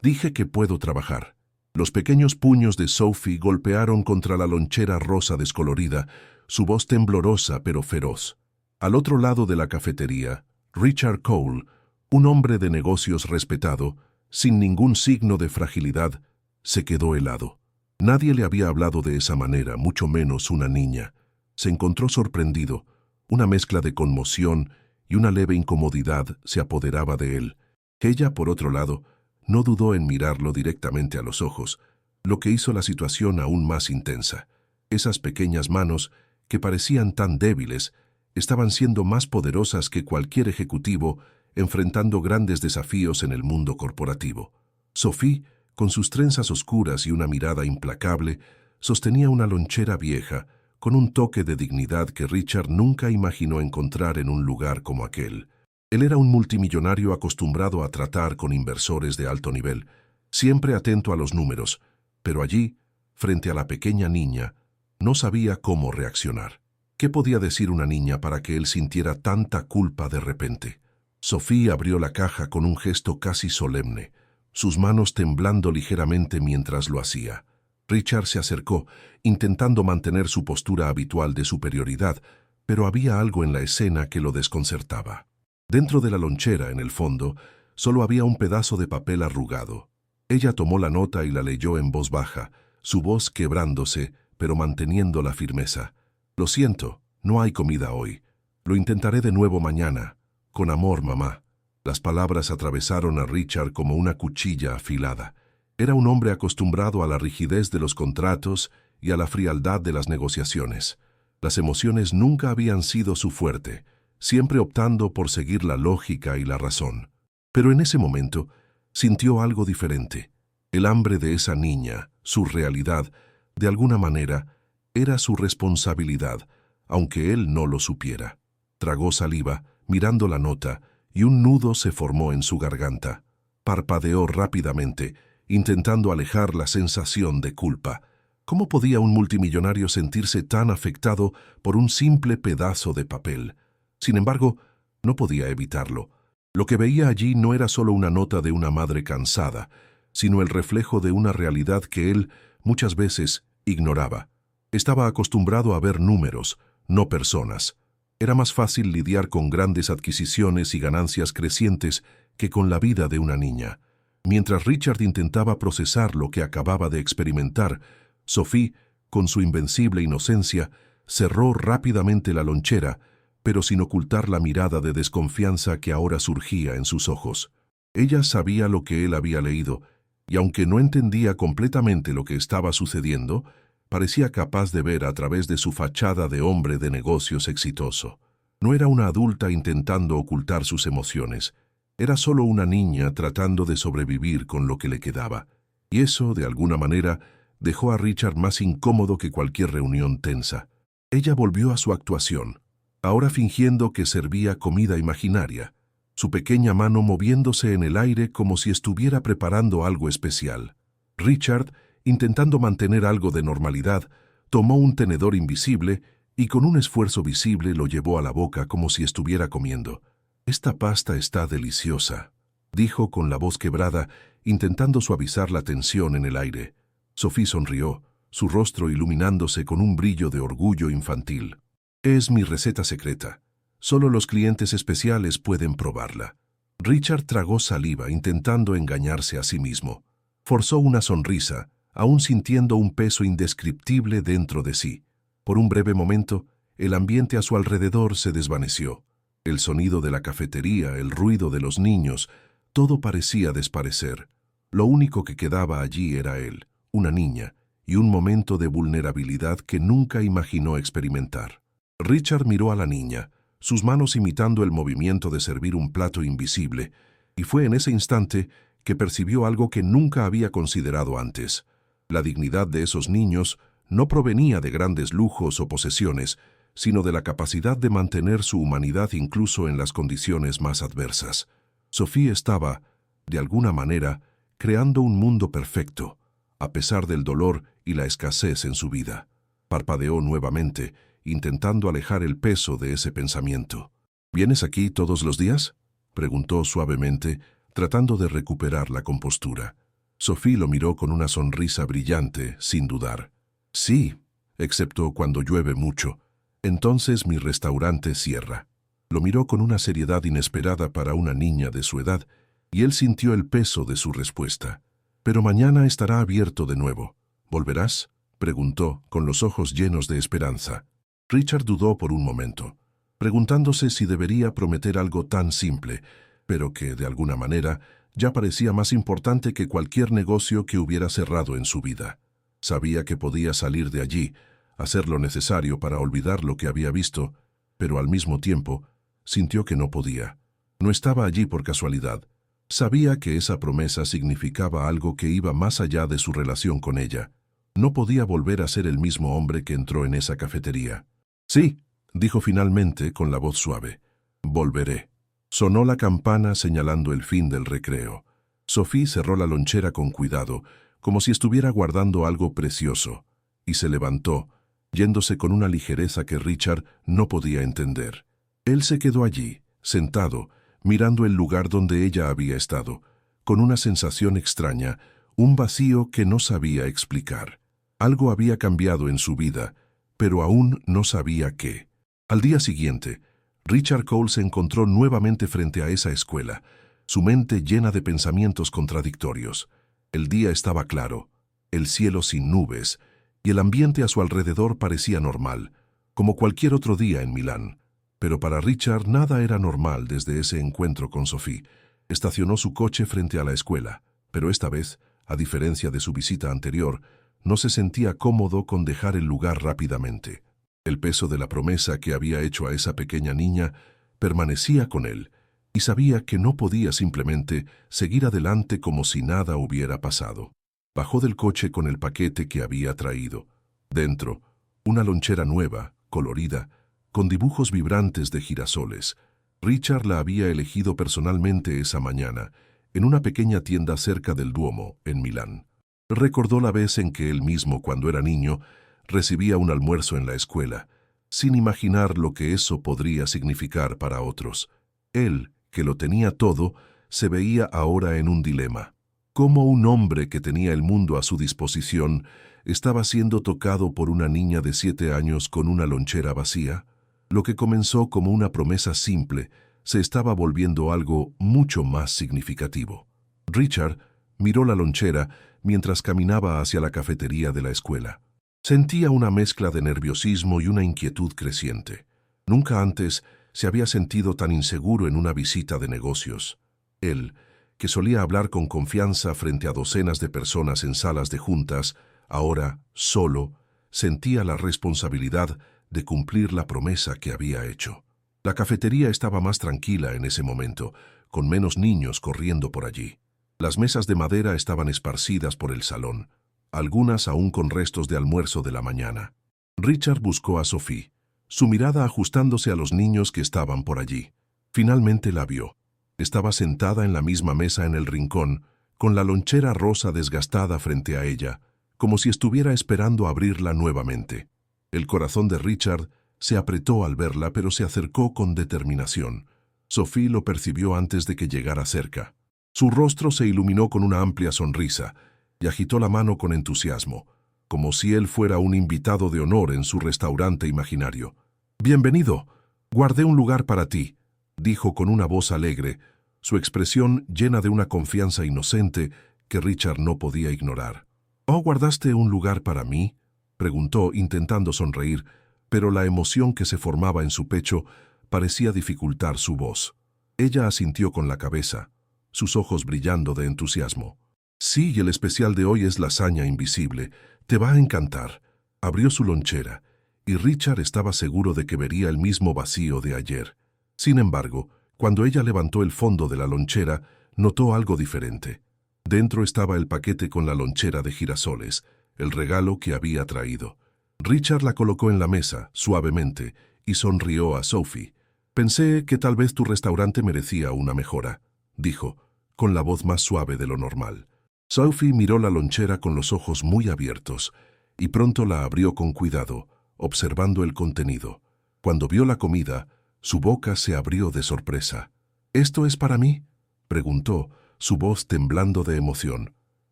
Dije que puedo trabajar. Los pequeños puños de Sophie golpearon contra la lonchera rosa descolorida, su voz temblorosa pero feroz. Al otro lado de la cafetería, Richard Cole, un hombre de negocios respetado, sin ningún signo de fragilidad, se quedó helado. Nadie le había hablado de esa manera, mucho menos una niña. Se encontró sorprendido. Una mezcla de conmoción y una leve incomodidad se apoderaba de él. Ella, por otro lado, no dudó en mirarlo directamente a los ojos, lo que hizo la situación aún más intensa. Esas pequeñas manos, que parecían tan débiles, estaban siendo más poderosas que cualquier ejecutivo enfrentando grandes desafíos en el mundo corporativo. Sophie, con sus trenzas oscuras y una mirada implacable, sostenía una lonchera vieja, con un toque de dignidad que Richard nunca imaginó encontrar en un lugar como aquel. Él era un multimillonario acostumbrado a tratar con inversores de alto nivel, siempre atento a los números, pero allí, frente a la pequeña niña, no sabía cómo reaccionar. ¿Qué podía decir una niña para que él sintiera tanta culpa de repente? Sophie abrió la caja con un gesto casi solemne, sus manos temblando ligeramente mientras lo hacía. Richard se acercó, intentando mantener su postura habitual de superioridad, pero había algo en la escena que lo desconcertaba. Dentro de la lonchera, en el fondo, solo había un pedazo de papel arrugado. Ella tomó la nota y la leyó en voz baja, su voz quebrándose, pero manteniendo la firmeza. «Lo siento, no hay comida hoy. Lo intentaré de nuevo mañana. Con amor, mamá». Las palabras atravesaron a Richard como una cuchilla afilada. Era un hombre acostumbrado a la rigidez de los contratos y a la frialdad de las negociaciones. Las emociones nunca habían sido su fuerte, siempre optando por seguir la lógica y la razón. Pero en ese momento sintió algo diferente. El hambre de esa niña, su realidad, de alguna manera, era su responsabilidad, aunque él no lo supiera. Tragó saliva, mirando la nota, y un nudo se formó en su garganta. Parpadeó rápidamente, intentando alejar la sensación de culpa. ¿Cómo podía un multimillonario sentirse tan afectado por un simple pedazo de papel? Sin embargo, no podía evitarlo. Lo que veía allí no era solo una nota de una madre cansada, sino el reflejo de una realidad que él, muchas veces, ignoraba. Estaba acostumbrado a ver números, no personas. Era más fácil lidiar con grandes adquisiciones y ganancias crecientes que con la vida de una niña. Mientras Richard intentaba procesar lo que acababa de experimentar, Sophie, con su invencible inocencia, cerró rápidamente la lonchera, pero sin ocultar la mirada de desconfianza que ahora surgía en sus ojos. Ella sabía lo que él había leído, y aunque no entendía completamente lo que estaba sucediendo, parecía capaz de ver a través de su fachada de hombre de negocios exitoso. No era una adulta intentando ocultar sus emociones, era solo una niña tratando de sobrevivir con lo que le quedaba. Y eso, de alguna manera, dejó a Richard más incómodo que cualquier reunión tensa. Ella volvió a su actuación, ahora fingiendo que servía comida imaginaria, su pequeña mano moviéndose en el aire como si estuviera preparando algo especial. Richard, intentando mantener algo de normalidad, tomó un tenedor invisible y con un esfuerzo visible lo llevó a la boca como si estuviera comiendo. «Esta pasta está deliciosa», dijo con la voz quebrada, intentando suavizar la tensión en el aire. Sophie sonrió, su rostro iluminándose con un brillo de orgullo infantil. «Es mi receta secreta. Solo los clientes especiales pueden probarla». Richard tragó saliva intentando engañarse a sí mismo. Forzó una sonrisa, aún sintiendo un peso indescriptible dentro de sí. Por un breve momento, el ambiente a su alrededor se desvaneció. El sonido de la cafetería, el ruido de los niños, todo parecía desaparecer. Lo único que quedaba allí era él, una niña, y un momento de vulnerabilidad que nunca imaginó experimentar. Richard miró a la niña, sus manos imitando el movimiento de servir un plato invisible, y fue en ese instante que percibió algo que nunca había considerado antes. La dignidad de esos niños no provenía de grandes lujos o posesiones, sino de la capacidad de mantener su humanidad incluso en las condiciones más adversas. Sophie estaba, de alguna manera, creando un mundo perfecto, a pesar del dolor y la escasez en su vida. Parpadeó nuevamente, intentando alejar el peso de ese pensamiento. «¿Vienes aquí todos los días?», preguntó suavemente, tratando de recuperar la compostura. Sophie lo miró con una sonrisa brillante, sin dudar. Sí, excepto cuando llueve mucho. Entonces mi restaurante cierra. Lo miró con una seriedad inesperada para una niña de su edad, y él sintió el peso de su respuesta. Pero mañana estará abierto de nuevo. ¿Volverás?, preguntó, con los ojos llenos de esperanza. Richard dudó por un momento, preguntándose si debería prometer algo tan simple, pero que, de alguna manera, ya parecía más importante que cualquier negocio que hubiera cerrado en su vida. Sabía que podía salir de allí, hacer lo necesario para olvidar lo que había visto, pero al mismo tiempo sintió que no podía. No estaba allí por casualidad. Sabía que esa promesa significaba algo que iba más allá de su relación con ella. No podía volver a ser el mismo hombre que entró en esa cafetería. Sí, dijo finalmente con la voz suave. Volveré. Sonó la campana señalando el fin del recreo. Sophie cerró la lonchera con cuidado, como si estuviera guardando algo precioso, y se levantó, yéndose con una ligereza que Richard no podía entender. Él se quedó allí, sentado, mirando el lugar donde ella había estado, con una sensación extraña, un vacío que no sabía explicar. Algo había cambiado en su vida, pero aún no sabía qué. Al día siguiente, Richard Cole se encontró nuevamente frente a esa escuela, su mente llena de pensamientos contradictorios. El día estaba claro, el cielo sin nubes, y el ambiente a su alrededor parecía normal, como cualquier otro día en Milán. Pero para Richard nada era normal desde ese encuentro con Sophie. Estacionó su coche frente a la escuela, pero esta vez, a diferencia de su visita anterior, no se sentía cómodo con dejar el lugar rápidamente. El peso de la promesa que había hecho a esa pequeña niña permanecía con él, y sabía que no podía simplemente seguir adelante como si nada hubiera pasado. Bajó del coche con el paquete que había traído. Dentro, una lonchera nueva, colorida, con dibujos vibrantes de girasoles. Richard la había elegido personalmente esa mañana, en una pequeña tienda cerca del Duomo, en Milán. Recordó la vez en que él mismo, cuando era niño, recibía un almuerzo en la escuela, sin imaginar lo que eso podría significar para otros. Él, que lo tenía todo, se veía ahora en un dilema. ¿Cómo un hombre que tenía el mundo a su disposición estaba siendo tocado por una niña de 7 años con una lonchera vacía? Lo que comenzó como una promesa simple se estaba volviendo algo mucho más significativo. Richard miró la lonchera mientras caminaba hacia la cafetería de la escuela. Sentía una mezcla de nerviosismo y una inquietud creciente. Nunca antes se había sentido tan inseguro en una visita de negocios. Él, que solía hablar con confianza frente a docenas de personas en salas de juntas, ahora, solo, sentía la responsabilidad de cumplir la promesa que había hecho. La cafetería estaba más tranquila en ese momento, con menos niños corriendo por allí. Las mesas de madera estaban esparcidas por el salón, algunas aún con restos de almuerzo de la mañana. Richard buscó a Sophie, su mirada ajustándose a los niños que estaban por allí. Finalmente la vio. Estaba sentada en la misma mesa en el rincón, con la lonchera rosa desgastada frente a ella, como si estuviera esperando abrirla nuevamente. El corazón de Richard se apretó al verla, pero se acercó con determinación. Sophie lo percibió antes de que llegara cerca. Su rostro se iluminó con una amplia sonrisa y agitó la mano con entusiasmo, como si él fuera un invitado de honor en su restaurante imaginario. «Bienvenido, guardé un lugar para ti», dijo con una voz alegre, su expresión llena de una confianza inocente que Richard no podía ignorar. «¿Oh, guardaste un lugar para mí?», preguntó intentando sonreír, pero la emoción que se formaba en su pecho parecía dificultar su voz. Ella asintió con la cabeza, sus ojos brillando de entusiasmo. «Sí, y el especial de hoy es lasaña invisible. Te va a encantar». Abrió su lonchera, y Richard estaba seguro de que vería el mismo vacío de ayer. Sin embargo, cuando ella levantó el fondo de la lonchera, notó algo diferente. Dentro estaba el paquete con la lonchera de girasoles, el regalo que había traído. Richard la colocó en la mesa, suavemente, y sonrió a Sophie. «Pensé que tal vez tu restaurante merecía una mejora», dijo, con la voz más suave de lo normal. Sophie miró la lonchera con los ojos muy abiertos, y pronto la abrió con cuidado, observando el contenido. Cuando vio la comida, su boca se abrió de sorpresa. «¿Esto es para mí?», preguntó, su voz temblando de emoción.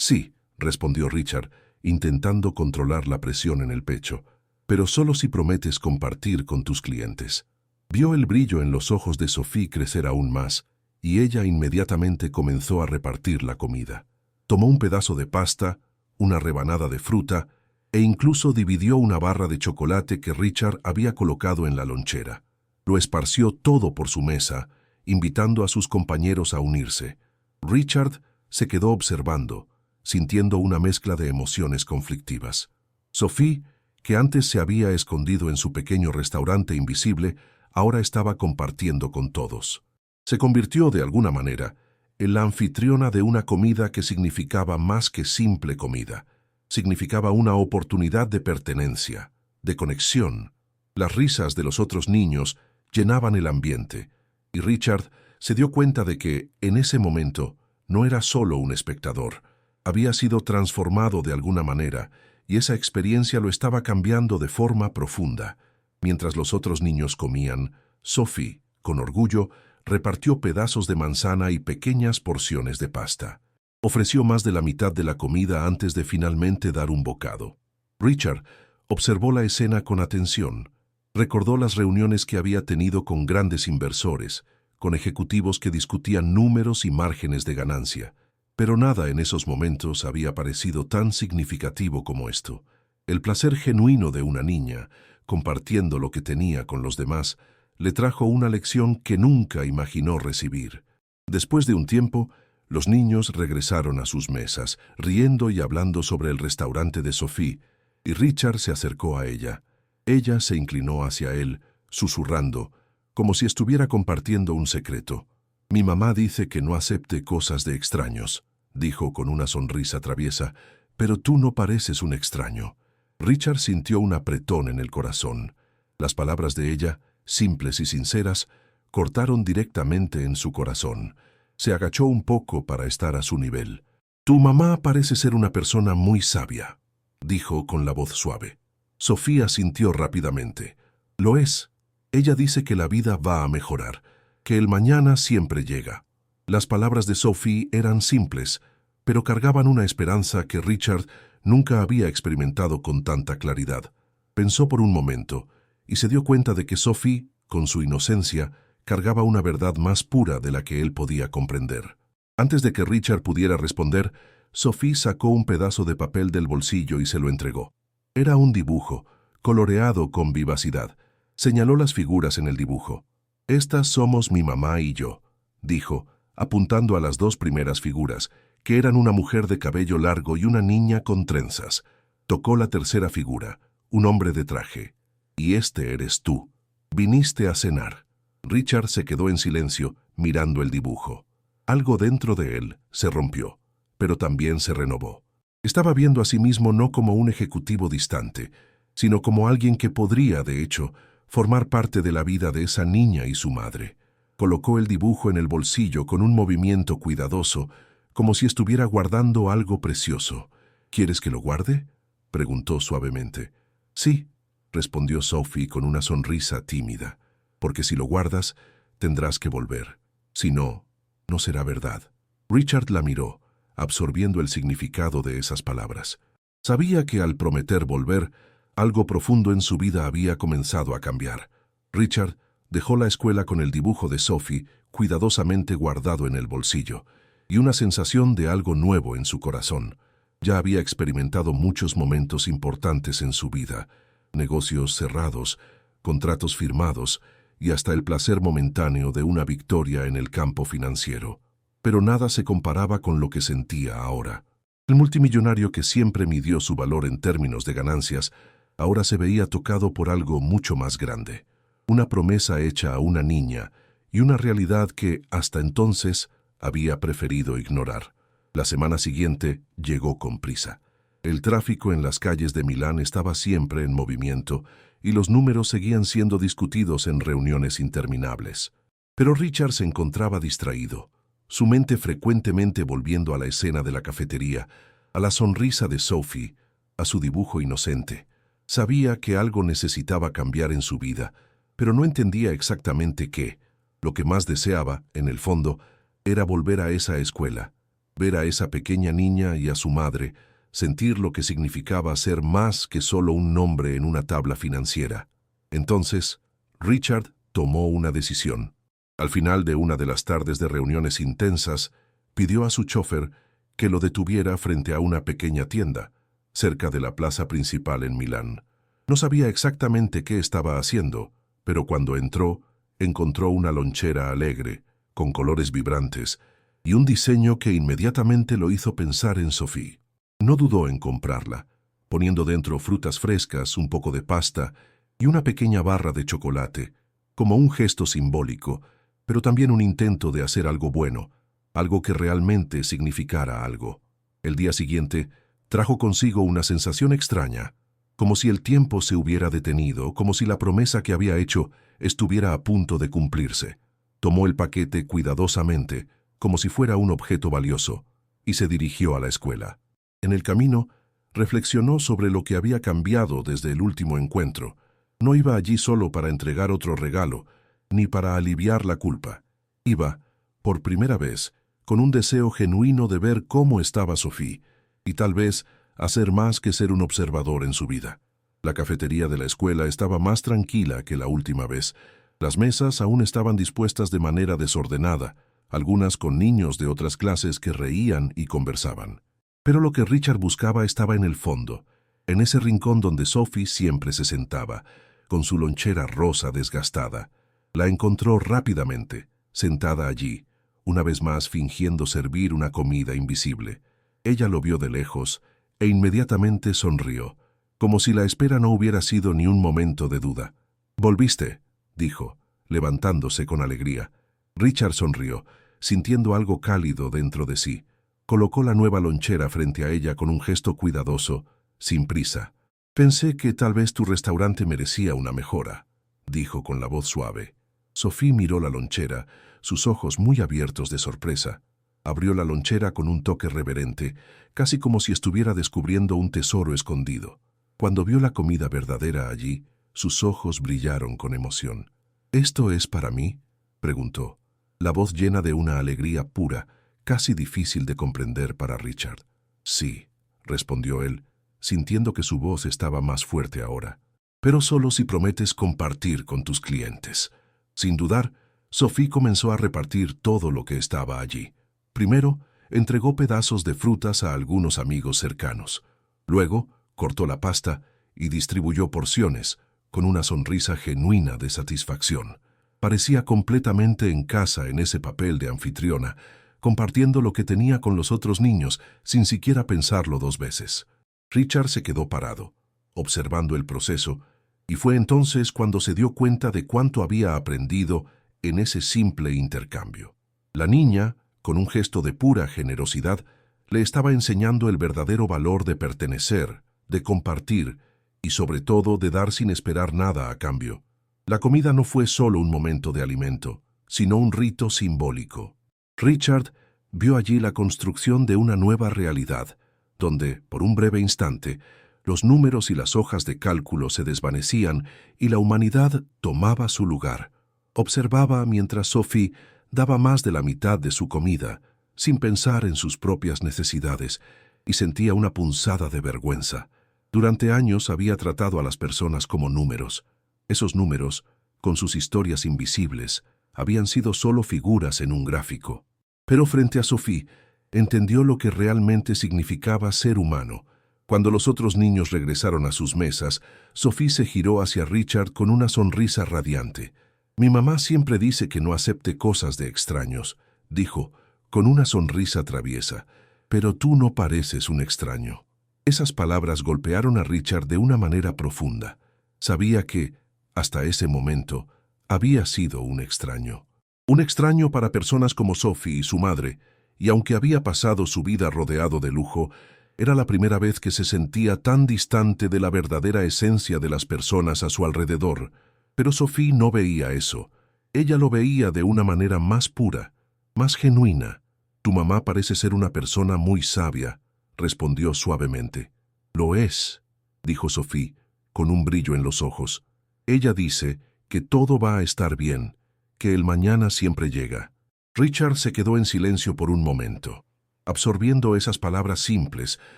Sí, respondió Richard, intentando controlar la presión en el pecho, pero solo si prometes compartir con tus clientes. Vio el brillo en los ojos de Sophie crecer aún más, y ella inmediatamente comenzó a repartir la comida. Tomó un pedazo de pasta, una rebanada de fruta, e incluso dividió una barra de chocolate que Richard había colocado en la lonchera. Lo esparció todo por su mesa, invitando a sus compañeros a unirse. Richard se quedó observando, sintiendo una mezcla de emociones conflictivas. Sophie, que antes se había escondido en su pequeño restaurante invisible, ahora estaba compartiendo con todos. Se convirtió, de alguna manera, en la anfitriona de una comida que significaba más que simple comida. Significaba una oportunidad de pertenencia, de conexión. Las risas de los otros niños llenaban el ambiente, y Richard se dio cuenta de que, en ese momento, no era solo un espectador. Había sido transformado de alguna manera, y esa experiencia lo estaba cambiando de forma profunda. Mientras los otros niños comían, Sophie, con orgullo, repartió pedazos de manzana y pequeñas porciones de pasta. Ofreció más de la mitad de la comida antes de finalmente dar un bocado. Richard observó la escena con atención. Recordó las reuniones que había tenido con grandes inversores, con ejecutivos que discutían números y márgenes de ganancia. Pero nada en esos momentos había parecido tan significativo como esto. El placer genuino de una niña, compartiendo lo que tenía con los demás, le trajo una lección que nunca imaginó recibir. Después de un tiempo, los niños regresaron a sus mesas, riendo y hablando sobre el restaurante de Sophie, y Richard se acercó a ella. Ella se inclinó hacia él, susurrando, como si estuviera compartiendo un secreto. «Mi mamá dice que no acepte cosas de extraños», dijo con una sonrisa traviesa, «pero tú no pareces un extraño». Richard sintió un apretón en el corazón. Las palabras de ella, simples y sinceras, cortaron directamente en su corazón. Se agachó un poco para estar a su nivel. «Tu mamá parece ser una persona muy sabia», dijo con la voz suave. Sofía sintió rápidamente. «Lo es. Ella dice que la vida va a mejorar, que el mañana siempre llega». Las palabras de Sophie eran simples, pero cargaban una esperanza que Richard nunca había experimentado con tanta claridad. Pensó por un momento, y se dio cuenta de que Sophie, con su inocencia, cargaba una verdad más pura de la que él podía comprender. Antes de que Richard pudiera responder, Sophie sacó un pedazo de papel del bolsillo y se lo entregó. Era un dibujo, coloreado con vivacidad. Señaló las figuras en el dibujo. «Estas somos mi mamá y yo», dijo, apuntando a las dos primeras figuras, que eran una mujer de cabello largo y una niña con trenzas. Tocó la tercera figura, un hombre de traje. «Y este eres tú. Viniste a cenar». Richard se quedó en silencio, mirando el dibujo. Algo dentro de él se rompió, pero también se renovó. Estaba viendo a sí mismo no como un ejecutivo distante, sino como alguien que podría, de hecho, formar parte de la vida de esa niña y su madre. Colocó el dibujo en el bolsillo con un movimiento cuidadoso, como si estuviera guardando algo precioso. «¿Quieres que lo guarde?», preguntó suavemente. «Sí», respondió Sophie con una sonrisa tímida, «porque si lo guardas, tendrás que volver. Si no, no será verdad». Richard la miró, absorbiendo el significado de esas palabras. Sabía que al prometer volver, algo profundo en su vida había comenzado a cambiar. Richard dejó la escuela con el dibujo de Sophie cuidadosamente guardado en el bolsillo, y una sensación de algo nuevo en su corazón. Ya había experimentado muchos momentos importantes en su vida, negocios cerrados, contratos firmados y hasta el placer momentáneo de una victoria en el campo financiero. Pero nada se comparaba con lo que sentía ahora. El multimillonario que siempre midió su valor en términos de ganancias, ahora se veía tocado por algo mucho más grande. Una promesa hecha a una niña y una realidad que, hasta entonces, había preferido ignorar. La semana siguiente llegó con prisa. El tráfico en las calles de Milán estaba siempre en movimiento y los números seguían siendo discutidos en reuniones interminables. Pero Richard se encontraba distraído, su mente frecuentemente volviendo a la escena de la cafetería, a la sonrisa de Sophie, a su dibujo inocente. Sabía que algo necesitaba cambiar en su vida, pero no entendía exactamente qué. Lo que más deseaba, en el fondo, era volver a esa escuela, ver a esa pequeña niña y a su madre, sentir lo que significaba ser más que solo un nombre en una tabla financiera. Entonces, Richard tomó una decisión. Al final de una de las tardes de reuniones intensas, pidió a su chofer que lo detuviera frente a una pequeña tienda, cerca de la plaza principal en Milán. No sabía exactamente qué estaba haciendo, pero cuando entró, encontró una lonchera alegre, con colores vibrantes, y un diseño que inmediatamente lo hizo pensar en Sophie. No dudó en comprarla, poniendo dentro frutas frescas, un poco de pasta y una pequeña barra de chocolate, como un gesto simbólico, pero también un intento de hacer algo bueno, algo que realmente significara algo. El día siguiente, trajo consigo una sensación extraña, como si el tiempo se hubiera detenido, como si la promesa que había hecho estuviera a punto de cumplirse. Tomó el paquete cuidadosamente, como si fuera un objeto valioso, y se dirigió a la escuela. En el camino, reflexionó sobre lo que había cambiado desde el último encuentro. No iba allí solo para entregar otro regalo, ni para aliviar la culpa. Iba, por primera vez, con un deseo genuino de ver cómo estaba Sophie, y tal vez hacer más que ser un observador en su vida. La cafetería de la escuela estaba más tranquila que la última vez. Las mesas aún estaban dispuestas de manera desordenada, algunas con niños de otras clases que reían y conversaban. Pero lo que Richard buscaba estaba en el fondo, en ese rincón donde Sophie siempre se sentaba, con su lonchera rosa desgastada. La encontró rápidamente, sentada allí, una vez más fingiendo servir una comida invisible. Ella lo vio de lejos e inmediatamente sonrió, como si la espera no hubiera sido ni un momento de duda. «¿Volviste?», dijo, levantándose con alegría. Richard sonrió, sintiendo algo cálido dentro de sí. Colocó la nueva lonchera frente a ella con un gesto cuidadoso, sin prisa. «Pensé que tal vez tu restaurante merecía una mejora», dijo con la voz suave. Sophie miró la lonchera, sus ojos muy abiertos de sorpresa. Abrió la lonchera con un toque reverente, casi como si estuviera descubriendo un tesoro escondido. Cuando vio la comida verdadera allí, sus ojos brillaron con emoción. «¿Esto es para mí?», preguntó, la voz llena de una alegría pura, casi difícil de comprender para Richard. «Sí», respondió él, sintiendo que su voz estaba más fuerte ahora. «Pero solo si prometes compartir con tus clientes». Sin dudar, Sophie comenzó a repartir todo lo que estaba allí. Primero, entregó pedazos de frutas a algunos amigos cercanos. Luego, cortó la pasta y distribuyó porciones, con una sonrisa genuina de satisfacción. Parecía completamente en casa en ese papel de anfitriona, compartiendo lo que tenía con los otros niños sin siquiera pensarlo dos veces. Richard se quedó parado, observando el proceso, y fue entonces cuando se dio cuenta de cuánto había aprendido en ese simple intercambio. La niña, con un gesto de pura generosidad, le estaba enseñando el verdadero valor de pertenecer, de compartir y sobre todo de dar sin esperar nada a cambio. La comida no fue solo un momento de alimento, sino un rito simbólico. Richard vio allí la construcción de una nueva realidad, donde, por un breve instante, los números y las hojas de cálculo se desvanecían y la humanidad tomaba su lugar. Observaba mientras Sophie daba más de la mitad de su comida, sin pensar en sus propias necesidades, y sentía una punzada de vergüenza. Durante años había tratado a las personas como números. Esos números, con sus historias invisibles, habían sido solo figuras en un gráfico. Pero frente a Sophie, entendió lo que realmente significaba ser humano. Cuando los otros niños regresaron a sus mesas, Sophie se giró hacia Richard con una sonrisa radiante. «Mi mamá siempre dice que no acepte cosas de extraños», dijo, con una sonrisa traviesa, «pero tú no pareces un extraño». Esas palabras golpearon a Richard de una manera profunda. Sabía que, hasta ese momento, había sido un extraño. Un extraño para personas como Sophie y su madre, y aunque había pasado su vida rodeado de lujo, era la primera vez que se sentía tan distante de la verdadera esencia de las personas a su alrededor. Pero Sophie no veía eso. Ella lo veía de una manera más pura, más genuina. «Tu mamá parece ser una persona muy sabia», respondió suavemente. «Lo es», dijo Sophie, con un brillo en los ojos. «Ella dice que todo va a estar bien, que el mañana siempre llega». Richard se quedó en silencio por un momento. absorbiendo esas palabras simples,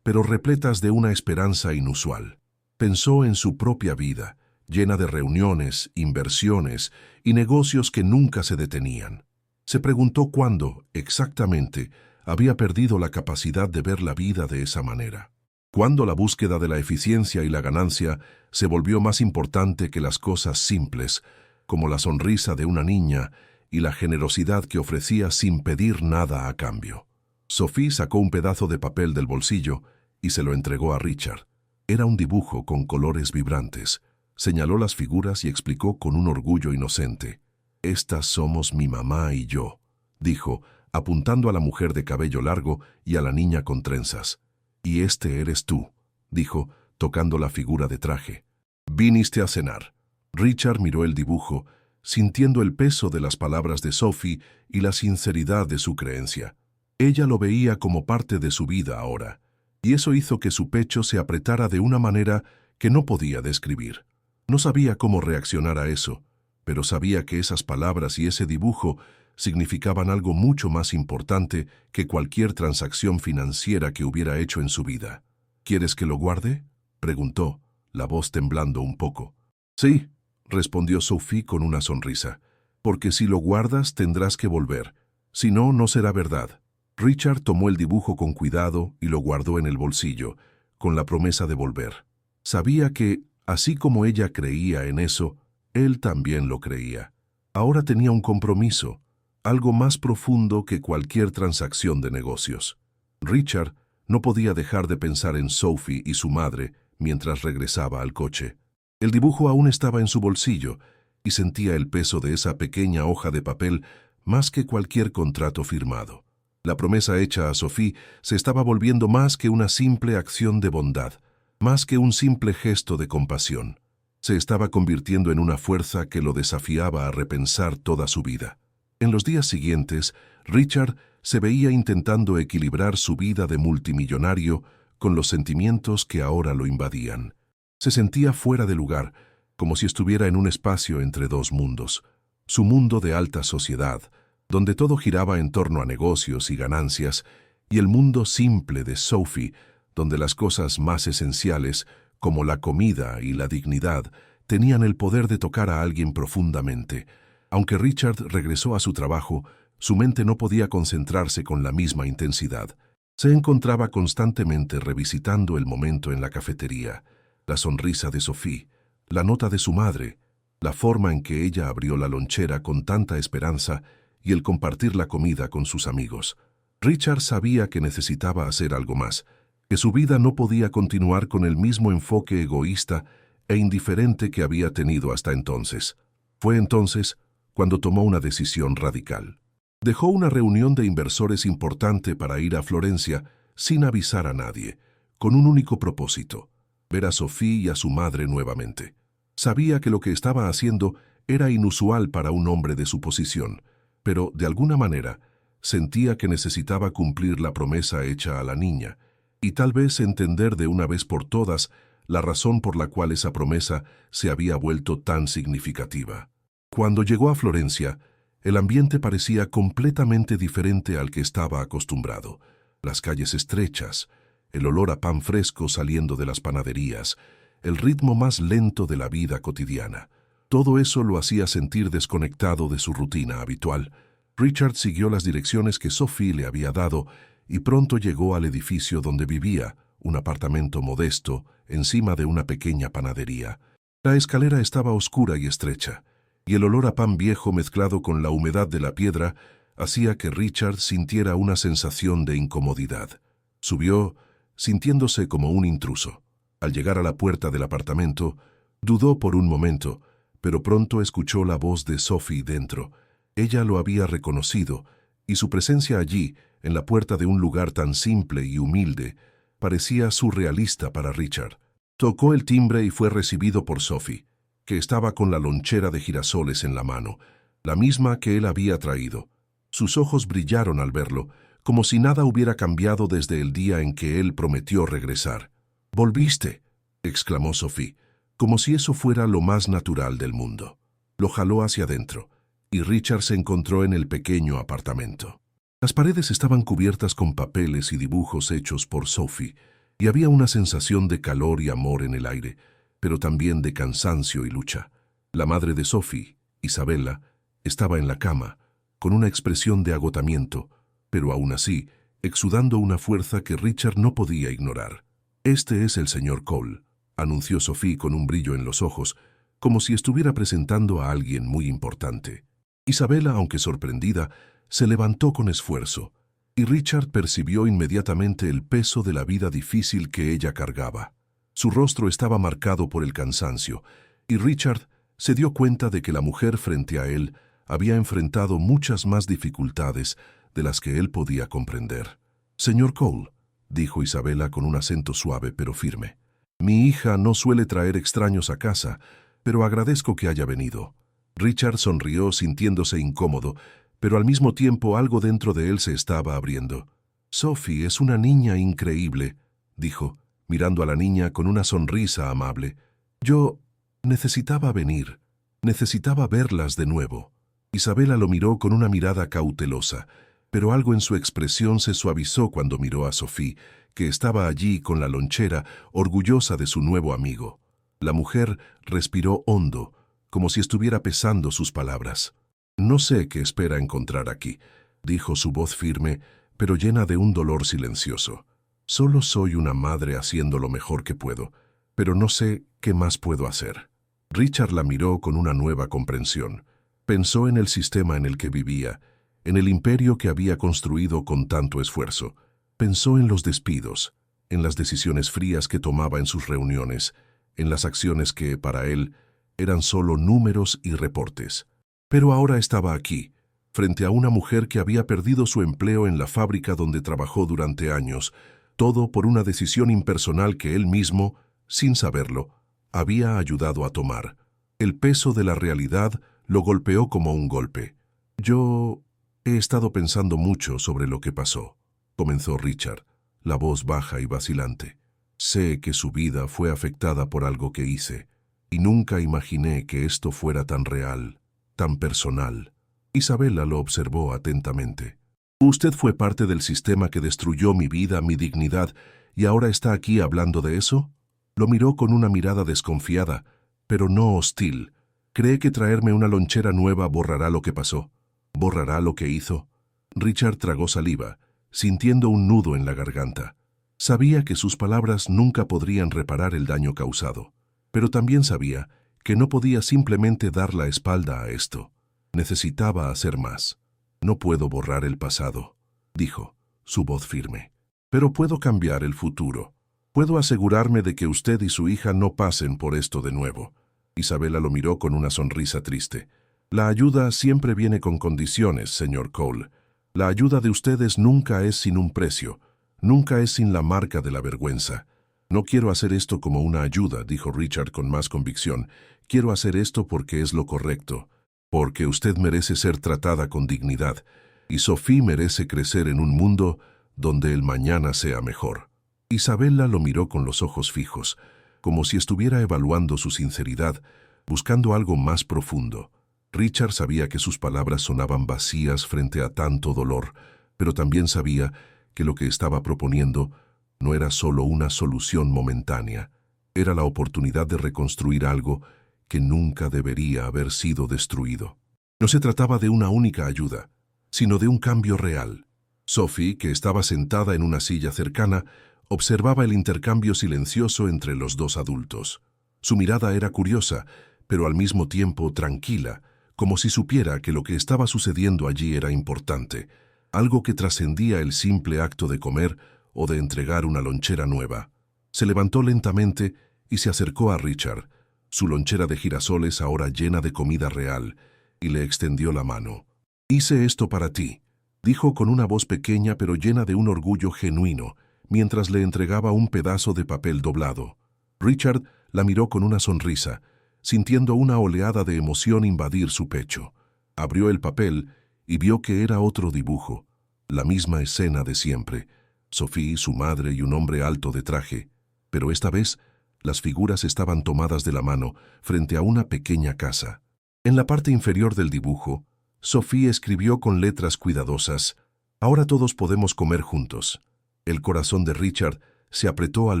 pero repletas de una esperanza inusual. Pensó en su propia vida, llena de reuniones, inversiones y negocios que nunca se detenían. Se preguntó cuándo, exactamente, había perdido la capacidad de ver la vida de esa manera. Cuándo la búsqueda de la eficiencia y la ganancia se volvió más importante que las cosas simples, como la sonrisa de una niña y la generosidad que ofrecía sin pedir nada a cambio. Sophie sacó un pedazo de papel del bolsillo y se lo entregó a Richard. Era un dibujo con colores vibrantes. Señaló las figuras y explicó con un orgullo inocente. «Estas somos mi mamá y yo», dijo, apuntando a la mujer de cabello largo y a la niña con trenzas. «Y este eres tú», dijo, tocando la figura de traje. «Viniste a cenar». Richard miró el dibujo, sintiendo el peso de las palabras de Sophie y la sinceridad de su creencia. Ella lo veía como parte de su vida ahora, y eso hizo que su pecho se apretara de una manera que no podía describir. No sabía cómo reaccionar a eso, pero sabía que esas palabras y ese dibujo significaban algo mucho más importante que cualquier transacción financiera que hubiera hecho en su vida. «¿Quieres que lo guarde?», preguntó, la voz temblando un poco. «Sí», respondió Sophie con una sonrisa, «porque si lo guardas tendrás que volver. Si no, no será verdad». Richard tomó el dibujo con cuidado y lo guardó en el bolsillo, con la promesa de volver. Sabía que, así como ella creía en eso, él también lo creía. Ahora tenía un compromiso, algo más profundo que cualquier transacción de negocios. Richard no podía dejar de pensar en Sophie y su madre mientras regresaba al coche. El dibujo aún estaba en su bolsillo y sentía el peso de esa pequeña hoja de papel más que cualquier contrato firmado. La promesa hecha a Sophie se estaba volviendo más que una simple acción de bondad, más que un simple gesto de compasión. Se estaba convirtiendo en una fuerza que lo desafiaba a repensar toda su vida. En los días siguientes, Richard se veía intentando equilibrar su vida de multimillonario con los sentimientos que ahora lo invadían. Se sentía fuera de lugar, como si estuviera en un espacio entre dos mundos. Su mundo de alta sociedad, donde todo giraba en torno a negocios y ganancias, y el mundo simple de Sophie, donde las cosas más esenciales, como la comida y la dignidad, tenían el poder de tocar a alguien profundamente. Aunque Richard regresó a su trabajo, su mente no podía concentrarse con la misma intensidad. Se encontraba constantemente revisitando el momento en la cafetería, la sonrisa de Sophie, la nota de su madre, la forma en que ella abrió la lonchera con tanta esperanza y el compartir la comida con sus amigos. Richard sabía que necesitaba hacer algo más, que su vida no podía continuar con el mismo enfoque egoísta e indiferente que había tenido hasta entonces. Fue entonces cuando tomó una decisión radical. Dejó una reunión de inversores importante para ir a Florencia sin avisar a nadie, con un único propósito: ver a Sophie y a su madre nuevamente. Sabía que lo que estaba haciendo era inusual para un hombre de su posición, pero, de alguna manera, sentía que necesitaba cumplir la promesa hecha a la niña, y tal vez entender de una vez por todas la razón por la cual esa promesa se había vuelto tan significativa. Cuando llegó a Florencia, el ambiente parecía completamente diferente al que estaba acostumbrado. Las calles estrechas, el olor a pan fresco saliendo de las panaderías, el ritmo más lento de la vida cotidiana. Todo eso lo hacía sentir desconectado de su rutina habitual. Richard siguió las direcciones que Sophie le había dado y pronto llegó al edificio donde vivía, un apartamento modesto, encima de una pequeña panadería. La escalera estaba oscura y estrecha, y el olor a pan viejo mezclado con la humedad de la piedra hacía que Richard sintiera una sensación de incomodidad. Subió, sintiéndose como un intruso. Al llegar a la puerta del apartamento, dudó por un momento, pero pronto escuchó la voz de Sophie dentro. Ella lo había reconocido, y su presencia allí, en la puerta de un lugar tan simple y humilde, parecía surrealista para Richard. Tocó el timbre y fue recibido por Sophie, que estaba con la lonchera de girasoles en la mano, la misma que él había traído. Sus ojos brillaron al verlo, como si nada hubiera cambiado desde el día en que él prometió regresar. «¿Volviste?», exclamó Sophie, como si eso fuera lo más natural del mundo. Lo jaló hacia adentro, y Richard se encontró en el pequeño apartamento. Las paredes estaban cubiertas con papeles y dibujos hechos por Sophie, y había una sensación de calor y amor en el aire, pero también de cansancio y lucha. La madre de Sophie, Isabella, estaba en la cama, con una expresión de agotamiento, pero aún así, exudando una fuerza que Richard no podía ignorar. «Este es el señor Cole», anunció Sophie con un brillo en los ojos, como si estuviera presentando a alguien muy importante. Isabella, aunque sorprendida, se levantó con esfuerzo, y Richard percibió inmediatamente el peso de la vida difícil que ella cargaba. Su rostro estaba marcado por el cansancio, y Richard se dio cuenta de que la mujer frente a él había enfrentado muchas más dificultades de las que él podía comprender. «Señor Cole», dijo Isabella con un acento suave pero firme, «mi hija no suele traer extraños a casa, pero agradezco que haya venido». Richard sonrió sintiéndose incómodo, pero al mismo tiempo algo dentro de él se estaba abriendo. «Sophie es una niña increíble», dijo, mirando a la niña con una sonrisa amable. «Yo necesitaba venir, necesitaba verlas de nuevo». Isabella lo miró con una mirada cautelosa, pero algo en su expresión se suavizó cuando miró a Sophie, que estaba allí con la lonchera, orgullosa de su nuevo amigo. La mujer respiró hondo, como si estuviera pesando sus palabras. «No sé qué espera encontrar aquí», dijo su voz firme, pero llena de un dolor silencioso. «Solo soy una madre haciendo lo mejor que puedo, pero no sé qué más puedo hacer». Richard la miró con una nueva comprensión. Pensó en el sistema en el que vivía, en el imperio que había construido con tanto esfuerzo. Pensó en los despidos, en las decisiones frías que tomaba en sus reuniones, en las acciones que, para él, eran solo números y reportes. Pero ahora estaba aquí, frente a una mujer que había perdido su empleo en la fábrica donde trabajó durante años, todo por una decisión impersonal que él mismo, sin saberlo, había ayudado a tomar. El peso de la realidad lo golpeó como un golpe. «Yo he estado pensando mucho sobre lo que pasó», comenzó Richard, la voz baja y vacilante. «Sé que su vida fue afectada por algo que hice, y nunca imaginé que esto fuera tan real, tan personal». Isabella lo observó atentamente. «¿Usted fue parte del sistema que destruyó mi vida, mi dignidad, y ahora está aquí hablando de eso?» Lo miró con una mirada desconfiada, pero no hostil. «¿Cree que traerme una lonchera nueva borrará lo que pasó? ¿Borrará lo que hizo?» Richard tragó saliva, sintiendo un nudo en la garganta. Sabía que sus palabras nunca podrían reparar el daño causado, pero también sabía que no podía simplemente dar la espalda a esto. Necesitaba hacer más. «No puedo borrar el pasado», dijo, su voz firme. «Pero puedo cambiar el futuro. Puedo asegurarme de que usted y su hija no pasen por esto de nuevo». Isabella lo miró con una sonrisa triste. «La ayuda siempre viene con condiciones, señor Cole. La ayuda de ustedes nunca es sin un precio, nunca es sin la marca de la vergüenza». «No quiero hacer esto como una ayuda», dijo Richard con más convicción. «Quiero hacer esto porque es lo correcto, porque usted merece ser tratada con dignidad, y Sophie merece crecer en un mundo donde el mañana sea mejor». Isabella lo miró con los ojos fijos, como si estuviera evaluando su sinceridad, buscando algo más profundo. Richard sabía que sus palabras sonaban vacías frente a tanto dolor, pero también sabía que lo que estaba proponiendo no era solo una solución momentánea, era la oportunidad de reconstruir algo que nunca debería haber sido destruido. No se trataba de una única ayuda, sino de un cambio real. Sophie, que estaba sentada en una silla cercana, observaba el intercambio silencioso entre los dos adultos. Su mirada era curiosa, pero al mismo tiempo tranquila, como si supiera que lo que estaba sucediendo allí era importante, algo que trascendía el simple acto de comer o de entregar una lonchera nueva. Se levantó lentamente y se acercó a Richard, su lonchera de girasoles ahora llena de comida real, y le extendió la mano. «Hice esto para ti», dijo con una voz pequeña pero llena de un orgullo genuino, mientras le entregaba un pedazo de papel doblado. Richard la miró con una sonrisa, sintiendo una oleada de emoción invadir su pecho. Abrió el papel y vio que era otro dibujo, la misma escena de siempre, Sophie, su madre y un hombre alto de traje, pero esta vez las figuras estaban tomadas de la mano frente a una pequeña casa. En la parte inferior del dibujo, Sophie escribió con letras cuidadosas: Ahora todos podemos comer juntos. El corazón de Richard se apretó al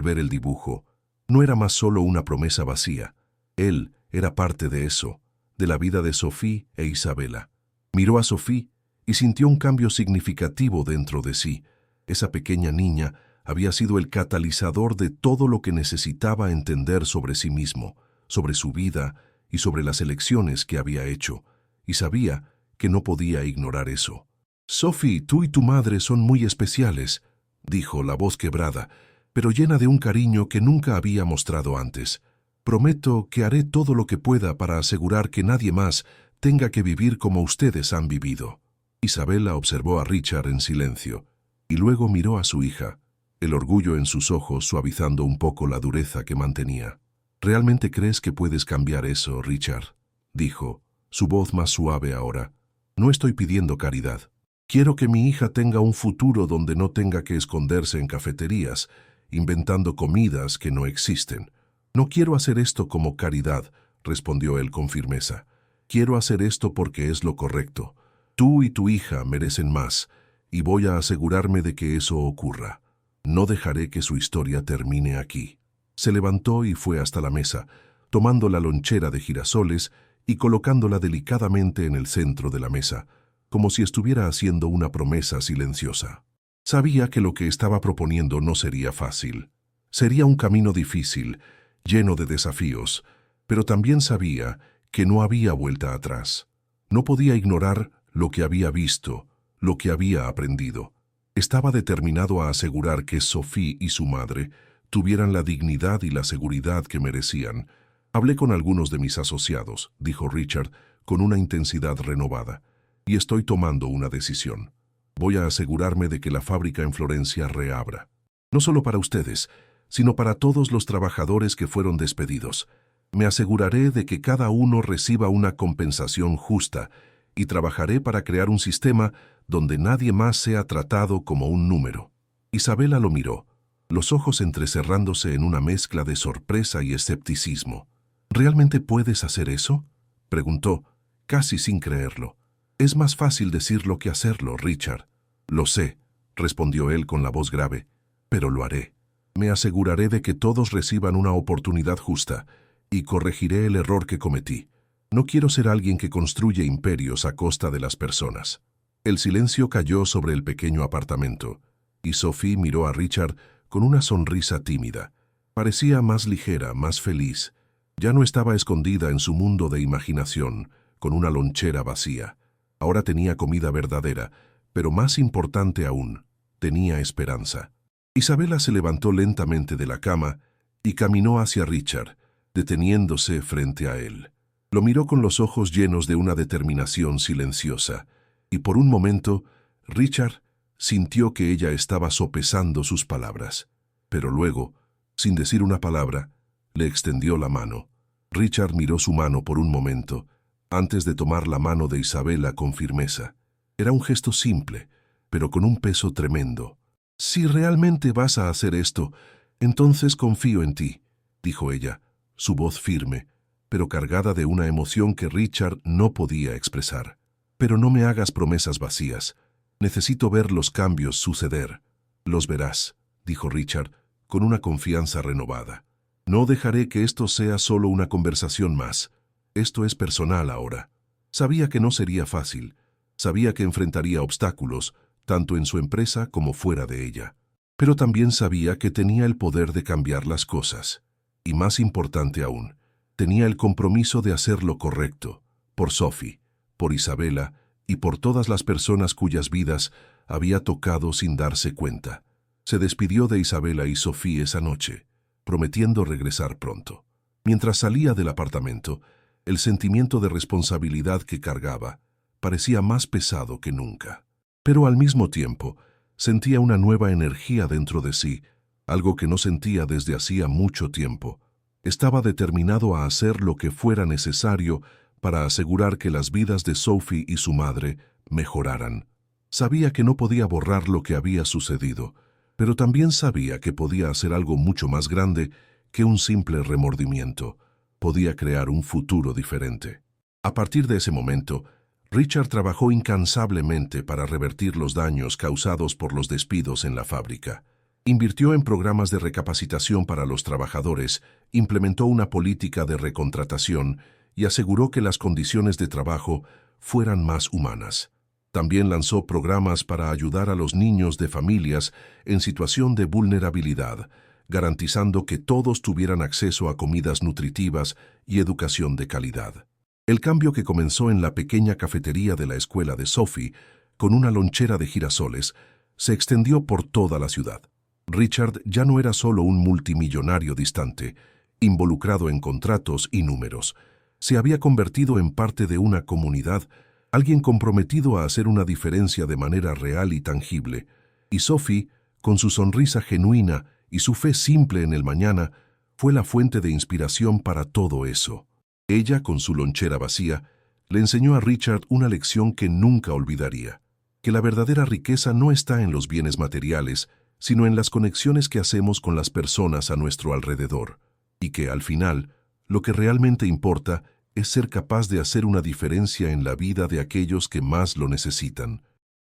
ver el dibujo. No era más solo una promesa vacía. Él era parte de eso, de la vida de Sophie e Isabella. Miró a Sophie y sintió un cambio significativo dentro de sí. Esa pequeña niña había sido el catalizador de todo lo que necesitaba entender sobre sí mismo, sobre su vida y sobre las elecciones que había hecho, y sabía que no podía ignorar eso. «Sophie, tú y tu madre son muy especiales», dijo la voz quebrada, pero llena de un cariño que nunca había mostrado antes. «Prometo que haré todo lo que pueda para asegurar que nadie más tenga que vivir como ustedes han vivido». Isabella observó a Richard en silencio, y luego miró a su hija, el orgullo en sus ojos suavizando un poco la dureza que mantenía. «¿Realmente crees que puedes cambiar eso, Richard?», dijo, su voz más suave ahora. «No estoy pidiendo caridad. Quiero que mi hija tenga un futuro donde no tenga que esconderse en cafeterías, inventando comidas que no existen. No quiero hacer esto como caridad», respondió él con firmeza. «Quiero hacer esto porque es lo correcto. Tú y tu hija merecen más, y voy a asegurarme de que eso ocurra. No dejaré que su historia termine aquí». Se levantó y fue hasta la mesa, tomando la lonchera de girasoles y colocándola delicadamente en el centro de la mesa, como si estuviera haciendo una promesa silenciosa. Sabía que lo que estaba proponiendo no sería fácil. Sería un camino difícil, lleno de desafíos, pero también sabía que no había vuelta atrás. No podía ignorar lo que había visto, lo que había aprendido. Estaba determinado a asegurar que Sophie y su madre tuvieran la dignidad y la seguridad que merecían. «Hablé con algunos de mis asociados», dijo Richard con una intensidad renovada, «y estoy tomando una decisión. Voy a asegurarme de que la fábrica en Florencia reabra. No solo para ustedes, sino para todos los trabajadores que fueron despedidos. Me aseguraré de que cada uno reciba una compensación justa y trabajaré para crear un sistema donde nadie más sea tratado como un número». Isabella lo miró, los ojos entrecerrándose en una mezcla de sorpresa y escepticismo. «¿Realmente puedes hacer eso?», preguntó, casi sin creerlo. «Es más fácil decirlo que hacerlo, Richard». «Lo sé», respondió él con la voz grave, «pero lo haré. Me aseguraré de que todos reciban una oportunidad justa y corregiré el error que cometí. No quiero ser alguien que construye imperios a costa de las personas». El silencio cayó sobre el pequeño apartamento, y Sophie miró a Richard con una sonrisa tímida. Parecía más ligera, más feliz. Ya no estaba escondida en su mundo de imaginación, con una lonchera vacía. Ahora tenía comida verdadera, pero más importante aún, tenía esperanza. Isabella se levantó lentamente de la cama y caminó hacia Richard, deteniéndose frente a él. Lo miró con los ojos llenos de una determinación silenciosa, y por un momento, Richard sintió que ella estaba sopesando sus palabras. Pero luego, sin decir una palabra, le extendió la mano. Richard miró su mano por un momento, antes de tomar la mano de Isabella con firmeza. Era un gesto simple, pero con un peso tremendo. «Si realmente vas a hacer esto, entonces confío en ti», dijo ella, su voz firme, pero cargada de una emoción que Richard no podía expresar. «Pero no me hagas promesas vacías. Necesito ver los cambios suceder». «Los verás», dijo Richard, con una confianza renovada. «No dejaré que esto sea solo una conversación más. Esto es personal ahora». Sabía que no sería fácil. Sabía que enfrentaría obstáculos, tanto en su empresa como fuera de ella. Pero también sabía que tenía el poder de cambiar las cosas. Y más importante aún, tenía el compromiso de hacer lo correcto, por Sophie, por Isabella y por todas las personas cuyas vidas había tocado sin darse cuenta. Se despidió de Isabella y Sophie esa noche, prometiendo regresar pronto. Mientras salía del apartamento, el sentimiento de responsabilidad que cargaba parecía más pesado que nunca. Pero al mismo tiempo, sentía una nueva energía dentro de sí, algo que no sentía desde hacía mucho tiempo. Estaba determinado a hacer lo que fuera necesario para asegurar que las vidas de Sophie y su madre mejoraran. Sabía que no podía borrar lo que había sucedido, pero también sabía que podía hacer algo mucho más grande que un simple remordimiento. Podía crear un futuro diferente. A partir de ese momento, Richard trabajó incansablemente para revertir los daños causados por los despidos en la fábrica. Invirtió en programas de recapacitación para los trabajadores, implementó una política de recontratación y aseguró que las condiciones de trabajo fueran más humanas. También lanzó programas para ayudar a los niños de familias en situación de vulnerabilidad, garantizando que todos tuvieran acceso a comidas nutritivas y educación de calidad. El cambio que comenzó en la pequeña cafetería de la escuela de Sophie, con una lonchera de girasoles, se extendió por toda la ciudad. Richard ya no era solo un multimillonario distante, involucrado en contratos y números. Se había convertido en parte de una comunidad, alguien comprometido a hacer una diferencia de manera real y tangible. Y Sophie, con su sonrisa genuina y su fe simple en el mañana, fue la fuente de inspiración para todo eso. Ella, con su lonchera vacía, le enseñó a Richard una lección que nunca olvidaría, que la verdadera riqueza no está en los bienes materiales, sino en las conexiones que hacemos con las personas a nuestro alrededor, y que, al final, lo que realmente importa es ser capaz de hacer una diferencia en la vida de aquellos que más lo necesitan.